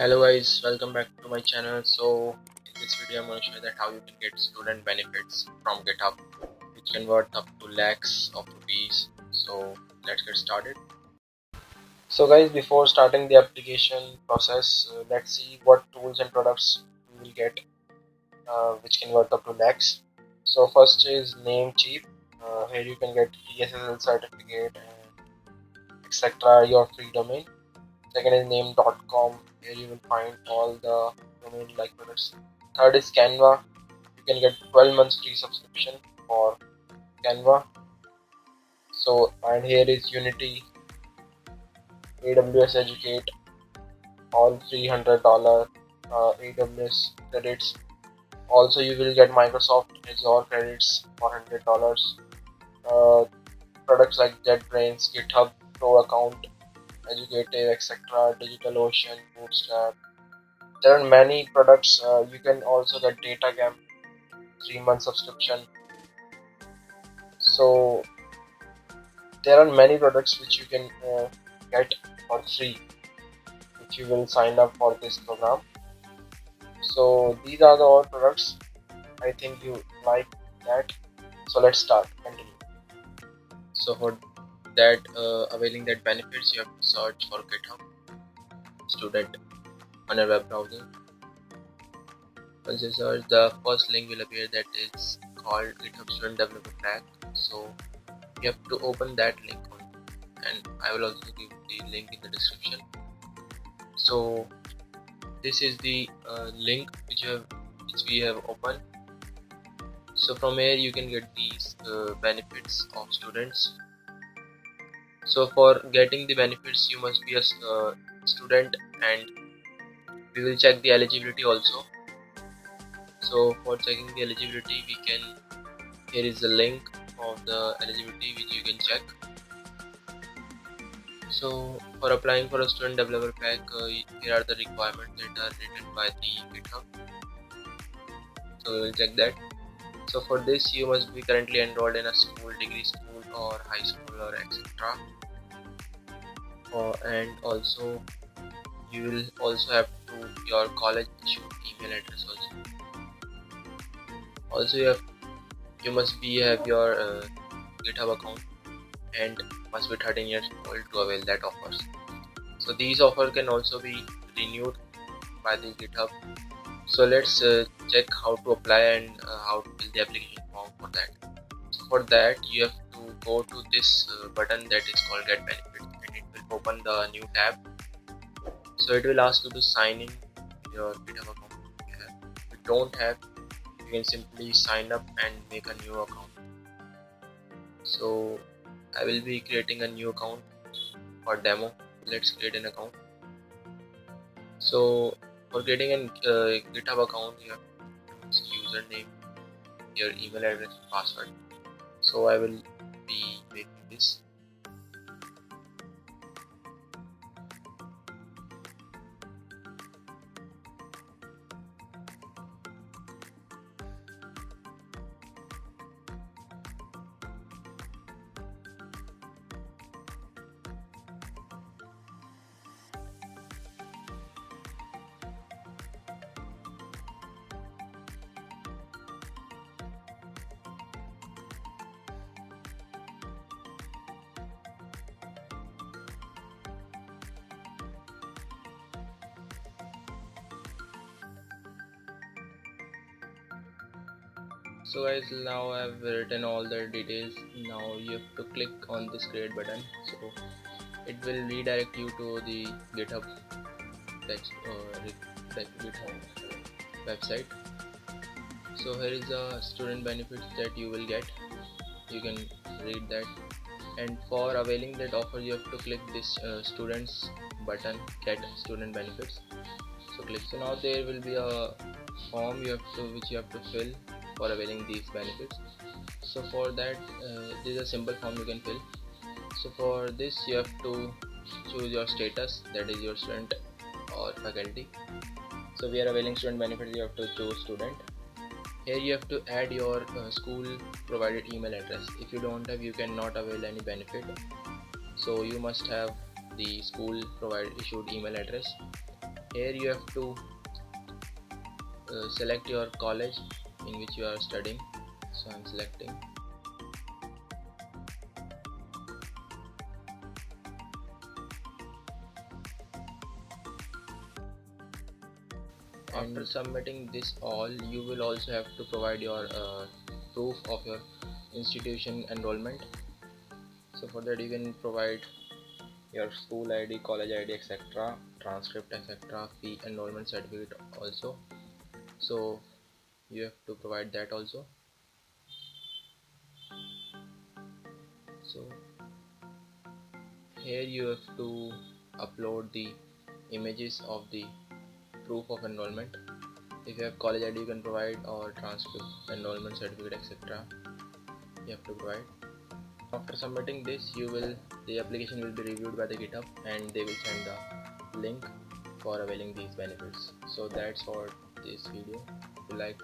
Hello guys, welcome back to my channel. So in this video I'm going to show you that how you can get student benefits from GitHub, which can worth up to lakhs of rupees. So let's get started. So guys, before starting the application process, let's see what tools and products we will get, which can worth up to lakhs. So first is Namecheap. Here you can get ESSL certificate and etc. your free domain. Second is name.com. Here you will find all the domain like products. Third is Canva. You can get 12 months free subscription for Canva. So, and here is Unity, AWS Educate, all $300 AWS credits. Also, you will get Microsoft Azure credits for $100. Uh, Products like JetBrains, GitHub Pro account, Educative, etc., DigitalOcean, Bootstrap. There are many products. You can also get DataGam 3-month subscription. So there are many products which you can get for free if you will sign up for this program. So these are the all products. I think you like that. So let's start. Continue. So for that availing that benefits, you have to search for GitHub student on a web browser. Once you search, the first link will appear that is called GitHub Student Developer Pack. So you have to open that link only, and I will also give the link in the description. So this is the link which we have opened. So from here you can get these benefits of students. So for getting the benefits, you must be a student, and we will check the eligibility also. So for checking the eligibility, here is the link of the eligibility which you can check. So for applying for a student developer pack, here are the requirements that are written by the GitHub. So we will check that. So for this, you must be currently enrolled in a school, degree school or high school or etc. And also you will also have to your college issued email address also. Also you must have your GitHub account and must be 13 years old to avail that offers. So these offers can also be renewed by the GitHub. So let's check how to apply and how to fill the application form for that. So for that, you have to go to this button that is called Get Benefits, and it will open the new tab. So it will ask you to sign in your GitHub account. If you don't have, you can simply sign up and make a new account. So I will be creating a new account for demo. Let's create an account. So for creating a GitHub account, you have to use username, your email address, password. So I will be making this. So guys, now I have written all the details. Now you have to click on this create button. So it will redirect you to the GitHub GitHub website. So here is the student benefits that you will get. You can read that, and for availing that offer you have to click this students button, get student benefits. So click. So now there will be a form which you have to fill for availing these benefits. So for that, this is a simple form you can fill. So for this you have to choose your status, that is your student or faculty. So we are availing student benefits, you have to choose student. Here you have to add your school provided email address. If you don't have, you cannot avail any benefit. So you must have the school provided issued email address. Here you have to select your college in which you are studying. So I'm selecting. After submitting this all, you will also have to provide your proof of your institution enrollment. So for that you can provide your school ID, college ID, etc., transcript, etc., fee, enrollment certificate also. So you have to provide that also. So here you have to upload the images of the proof of enrollment. If you have college ID you can provide, or transcript, enrollment certificate, etc., you have to provide. After submitting this, the application will be reviewed by the GitHub and they will send the link for availing these benefits. So that's for this video. If you like